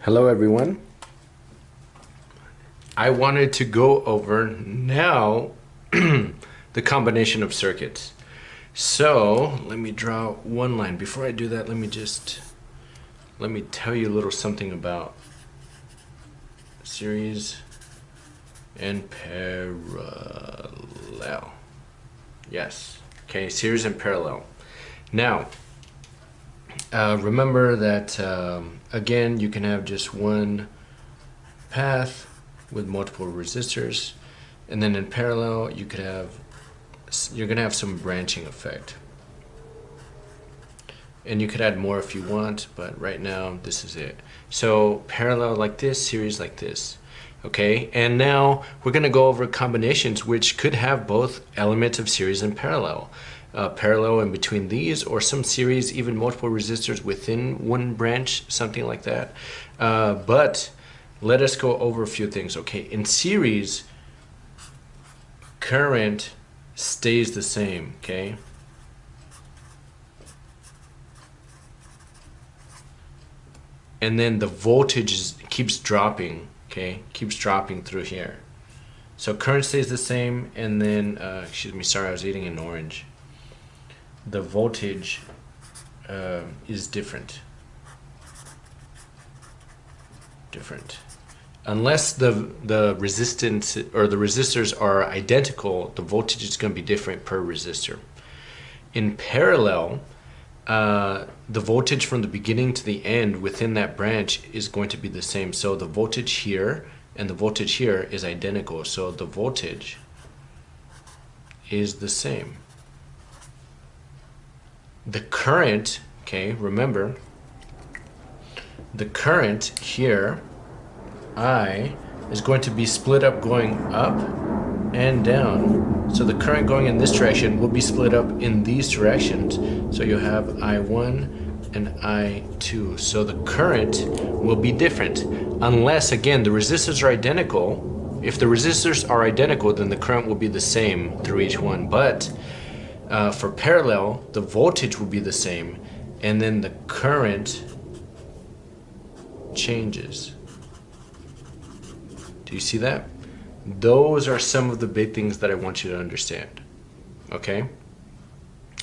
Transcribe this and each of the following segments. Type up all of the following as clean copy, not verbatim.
Hello everyone. I wanted to go over now the combination of circuits. So let me draw one line. Before I do that, let me tell you a little something about series and parallel. Yes, okay, series and parallel. Now, remember that again, you can have just one path with multiple resistors, and then in parallel you're gonna have some branching effect, and you could add more if you want, but right now this is it. So parallel like this, series like this. Okay, and now we're gonna go over combinations which could have both elements of series and parallel. Parallel in between these, or some series, even multiple resistors within one branch, something like that. But let us go over a few things. Okay, in series, current stays the same, okay? And then the voltage keeps dropping, okay? Keeps dropping through here. So current stays the same, and then, excuse me, sorry, I was eating an orange. The voltage is different. Unless the resistance or the resistors are identical, the voltage is going to be different per resistor. In parallel, the voltage from the beginning to the end within that branch is going to be the same. So the voltage here and the voltage here is identical. So the voltage is the same. The current, okay, remember, the current here, I, is going to be split up going up and down. So the current going in this direction will be split up in these directions. So you have I1 and I2. So the current will be different unless, again, the resistors are identical. If the resistors are identical, then the current will be the same through each one. But for parallel, the voltage will be the same, and then the current changes. Do you see that? Those are some of the big things that I want you to understand. Okay?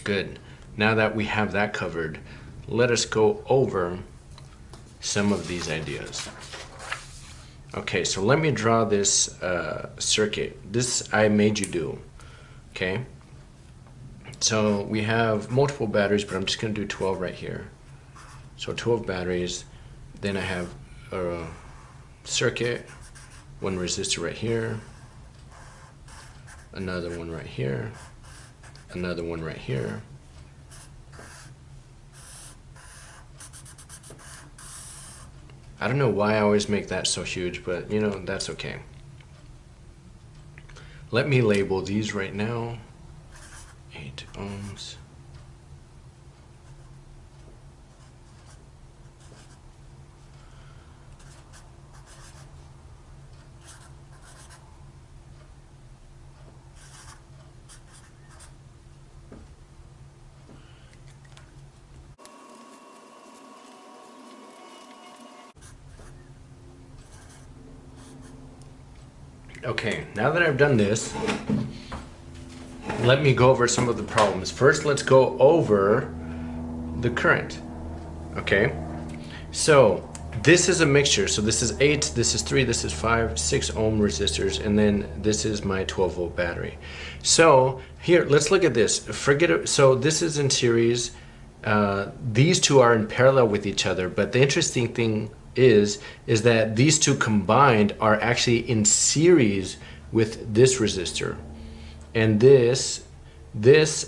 Good. Now that we have that covered, let us go over some of these ideas. Okay, so let me draw this circuit. This I made you do. Okay? So we have multiple batteries, but I'm just going to do 12 right here. So 12 batteries. Then I have a circuit, one resistor right here, another one right here, another one right here. I don't know why I always make that so huge, but you know, that's okay. Let me label these right now. 8 ohms. Okay, now that I've done this, let me go over some of the problems. First, let's go over the current. Okay, so this is a mixture. So this is 8, this is 3, this is 5, 6 ohm resistors, and then this is my 12 volt battery. So here, let's look at this. Forget it. So this is in series. These two are in parallel with each other, but the interesting thing is that these two combined are actually in series with this resistor, and this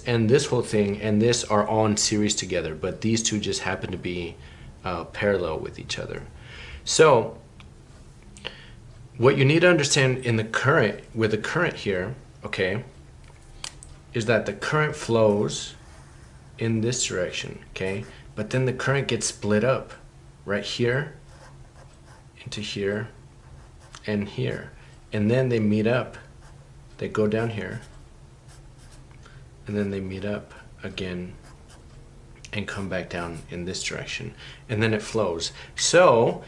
and this whole thing and this are all in series together, but these two just happen to be parallel with each other. So what you need to understand in the current, with the current here, okay, is that the current flows in this direction, okay, but then the current gets split up right here into here and here, and then they meet up, they go down here, and then they meet up again and come back down in this direction, and then it flows. So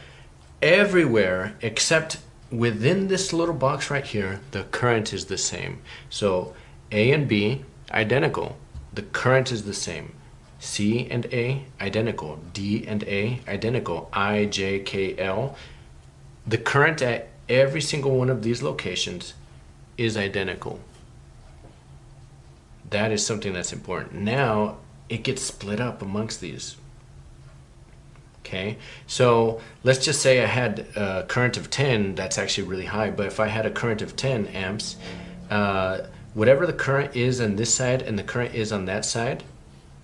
everywhere except within this little box right here, the current is the same. So A and B, identical. The current is the same. C and A, identical. D and A, identical. I, J, K, L. The current at every single one of these locations is identical. That is something that's important. Now, it gets split up amongst these. Okay, so let's just say I had a current of 10, that's actually really high, but if I had a current of 10 amps, whatever the current is on this side and the current is on that side,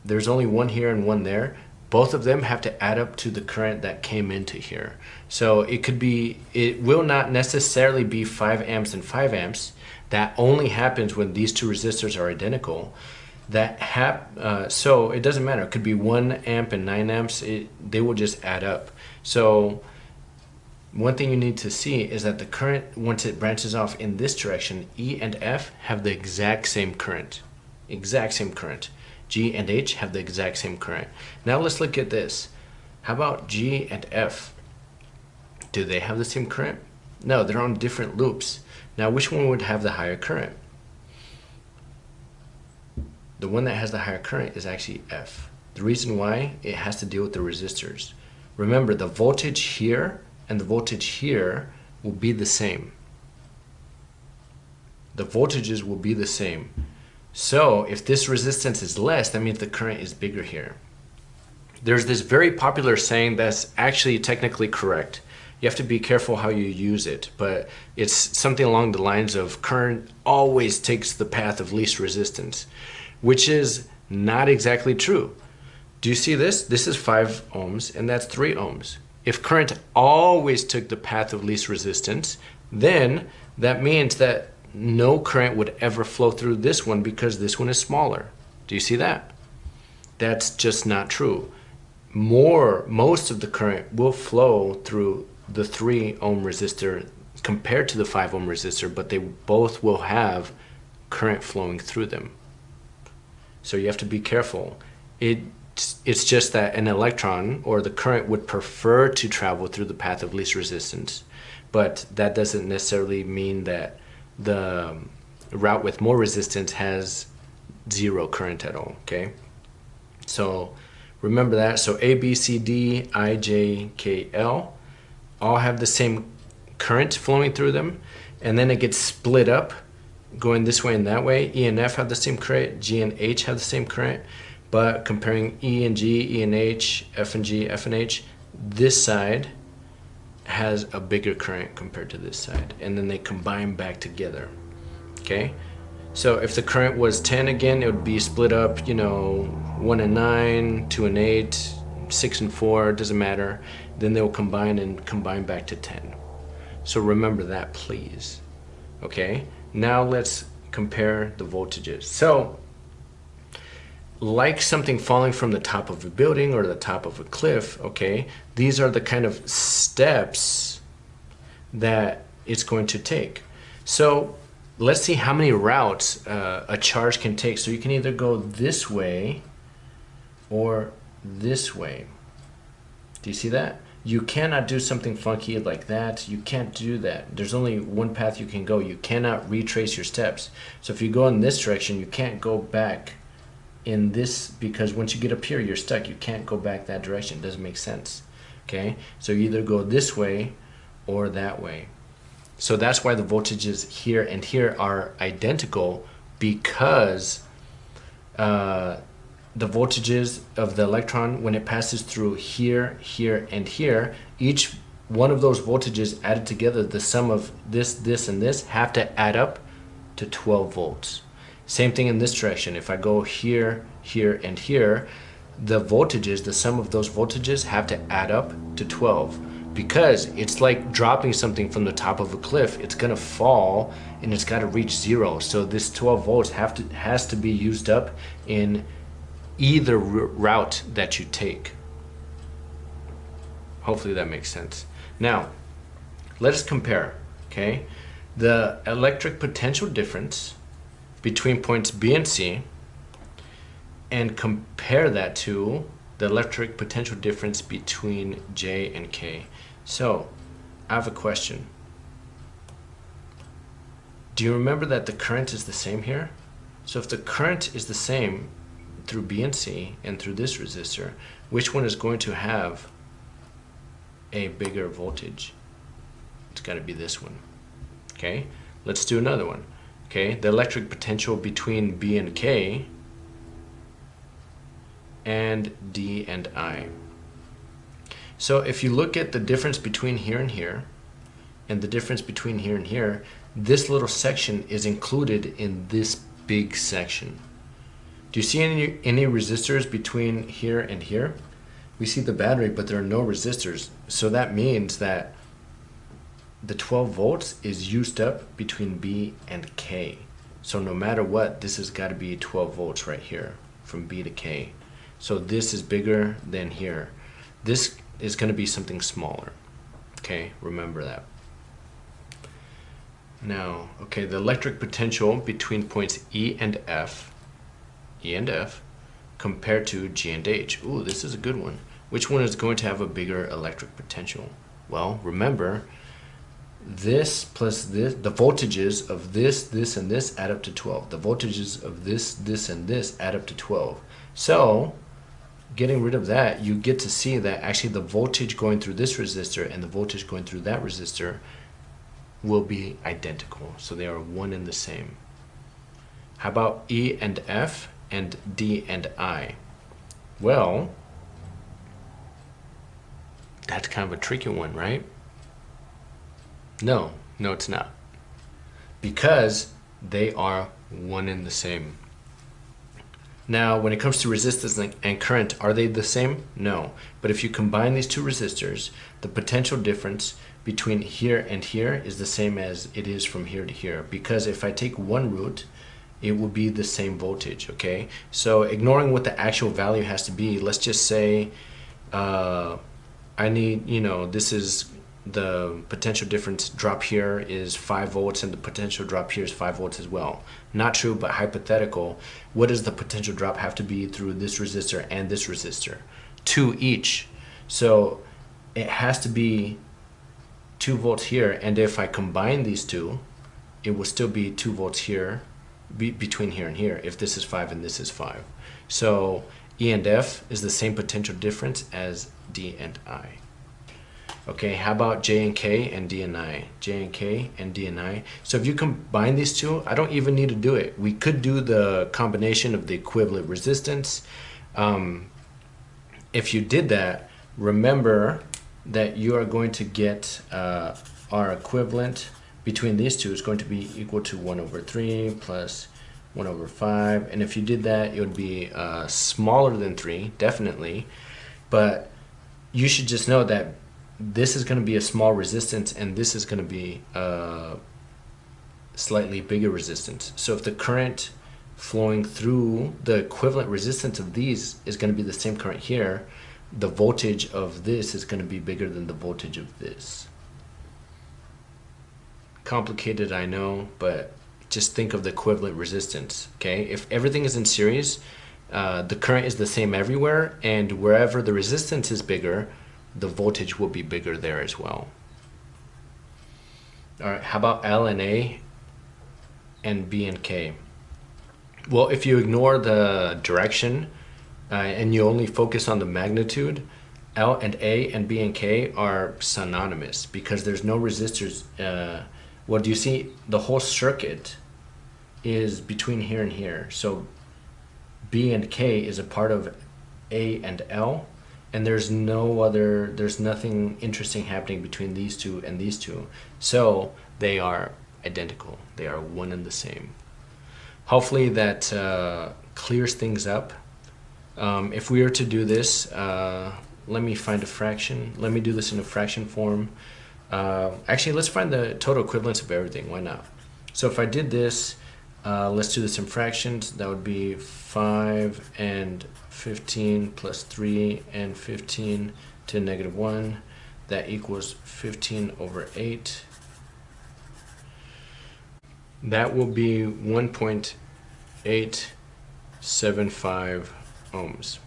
there's only one here and one there. Both of them have to add up to the current that came into here. So it will not necessarily be 5 amps and 5 amps. That only happens when these two resistors are identical. So it doesn't matter. It could be 1 amp and 9 amps. They will just add up. So one thing you need to see is that the current, once it branches off in this direction, E and F have the exact same current. Exact same current. G and H have the exact same current. Now let's look at this. How about G and F? Do they have the same current? No, they're on different loops. Now which one would have the higher current? The one that has the higher current is actually F. The reason why, it has to deal with the resistors. Remember, the voltage here and the voltage here will be the same. The voltages will be the same. So if this resistance is less, that means the current is bigger here. There's this very popular saying that's actually technically correct. You have to be careful how you use it, but it's something along the lines of current always takes the path of least resistance, which is not exactly true. Do you see this? This is 5 ohms and that's 3 ohms. If current always took the path of least resistance, then that means that no current would ever flow through this one because this one is smaller. Do you see that? That's just not true. Most of the current will flow through the 3 ohm resistor compared to the 5 ohm resistor, but they both will have current flowing through them. So you have to be careful. It's just that an electron or the current would prefer to travel through the path of least resistance, but that doesn't necessarily mean that the route with more resistance has 0 current at all, okay? So remember that. So A, B, C, D, I, J, K, L all have the same current flowing through them, and then it gets split up going this way and that way. E and F have the same current, G and H have the same current, but comparing E and G, E and H, F and G, F and H, this side has a bigger current compared to this side, and then they combine back together, okay? So if the current was 10 again, it would be split up, 1 and 9, 2 and 8, 6 and 4, doesn't matter. Then they'll combine back to 10. So remember that, please. Okay, now let's compare the voltages. So like something falling from the top of a building or the top of a cliff, okay, these are the kind of steps that it's going to take. So let's see how many routes a charge can take. So you can either go this way or this way. Do you see that? You cannot do something funky like that. You can't do that. There's only one path you can go. You cannot retrace your steps. So if you go in this direction, you can't go back in this, because once you get up here, you're stuck. You can't go back that direction. It doesn't make sense. Okay? So you either go this way or that way. So that's why the voltages here and here are identical, because the voltages of the electron, when it passes through here, here, and here, each one of those voltages added together, the sum of this, this, and this, have to add up to 12 volts. Same thing in this direction. If I go here, here, and here, the voltages, the sum of those voltages have to add up to 12, because it's like dropping something from the top of a cliff. It's gonna fall and it's got to reach 0. So this 12 volts has to be used up in either route that you take. Hopefully that makes sense. Now, let us compare, okay? The electric potential difference between points B and C, and compare that to the electric potential difference between J and K. So I have a question. Do you remember that the current is the same here? So if the current is the same through B and C and through this resistor, which one is going to have a bigger voltage? It's got to be this one. Okay, let's do another one. Okay, the electric potential between B and K and D and I. So if you look at the difference between here and here and the difference between here and here, this little section is included in this big section. Do you see any resistors between here and here? We see the battery, but there are no resistors. So that means that the 12 volts is used up between B and K. So no matter what, this has got to be 12 volts right here from B to K. So this is bigger than here. This is going to be something smaller. Okay, remember that. Now, okay, the electric potential between points E and F, compared to G and H. Ooh, this is a good one. Which one is going to have a bigger electric potential? Well, remember, this plus this, the voltages of this, this, and this add up to 12. The voltages of this, this, and this add up to 12. So, getting rid of that, you get to see that actually the voltage going through this resistor and the voltage going through that resistor will be identical. So they are one and the same. How about E and F and D and I? Well, that's kind of a tricky one, right? No, it's not. Because they are one and the same. Now, when it comes to resistance and current, are they the same? No. But if you combine these two resistors, the potential difference between here and here is the same as it is from here to here. Because if I take one root, it will be the same voltage, okay? So ignoring what the actual value has to be, let's just say I need, this is the potential difference drop here is 5 volts and the potential drop here is 5 volts as well. Not true, but hypothetical. What does the potential drop have to be through this resistor and this resistor? 2 each. So it has to be 2 volts here, and if I combine these two, it will still be 2 volts here between here and here if this is 5 and this is 5. So E and F is the same potential difference as D and I. Okay, how about J and K and D and I? J and K and D and I. So if you combine these two, I don't even need to do it. We could do the combination of the equivalent resistance. If you did that, remember that you are going to get our equivalent between these two is going to be equal to 1 over 3 plus 1 over 5. And if you did that, it would be smaller than 3, definitely. But you should just know that this is going to be a small resistance and this is going to be a slightly bigger resistance. So if the current flowing through the equivalent resistance of these is going to be the same current here, the voltage of this is going to be bigger than the voltage of this. Complicated, I know, but just think of the equivalent resistance, okay? If everything is in series, the current is the same everywhere, and wherever the resistance is bigger, the voltage will be bigger there as well. All right, how about L and A and B and K? Well, if you ignore the direction and you only focus on the magnitude, L and A and B and K are synonymous because there's no resistors. What do you see? The whole circuit is between here and here. So B and K is a part of A and L, and there's nothing interesting happening between these two and these two. So they are identical. They are one and the same. Hopefully that clears things up. If we were to do this, let me find a fraction. Let me do this in a fraction form. Actually, let's find the total equivalence of everything. Why not? So if I did this, let's do this in fractions. That would be 5 and 15 plus 3 and 15 to negative 1. That equals 15 over 8. That will be 1.875 ohms,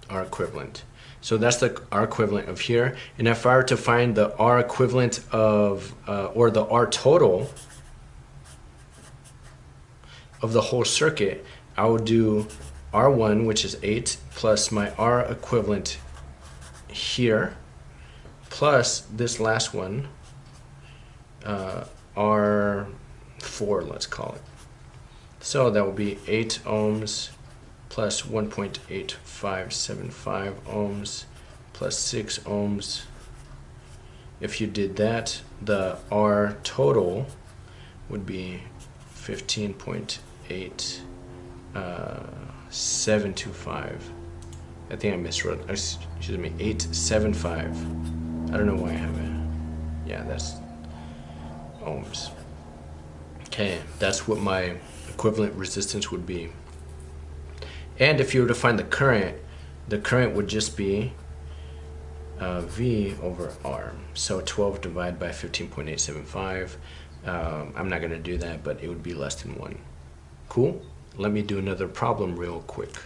our equivalent. So that's the R equivalent of here. And if I were to find the R equivalent of, or the R total of the whole circuit, I would do R1, which is 8, plus my R equivalent here, plus this last one, R4, let's call it. So that will be 8 ohms plus 1.8575 ohms plus 6 ohms. If you did that, the R total would be 15.8725. I think I miswrote. Excuse me, 875. I don't know why I have it. Yeah, that's ohms. Okay, that's what my equivalent resistance would be. And if you were to find the current would just be V over R. So 12 divided by 15.875. I'm not going to do that, but it would be less than 1. Cool? Let me do another problem real quick.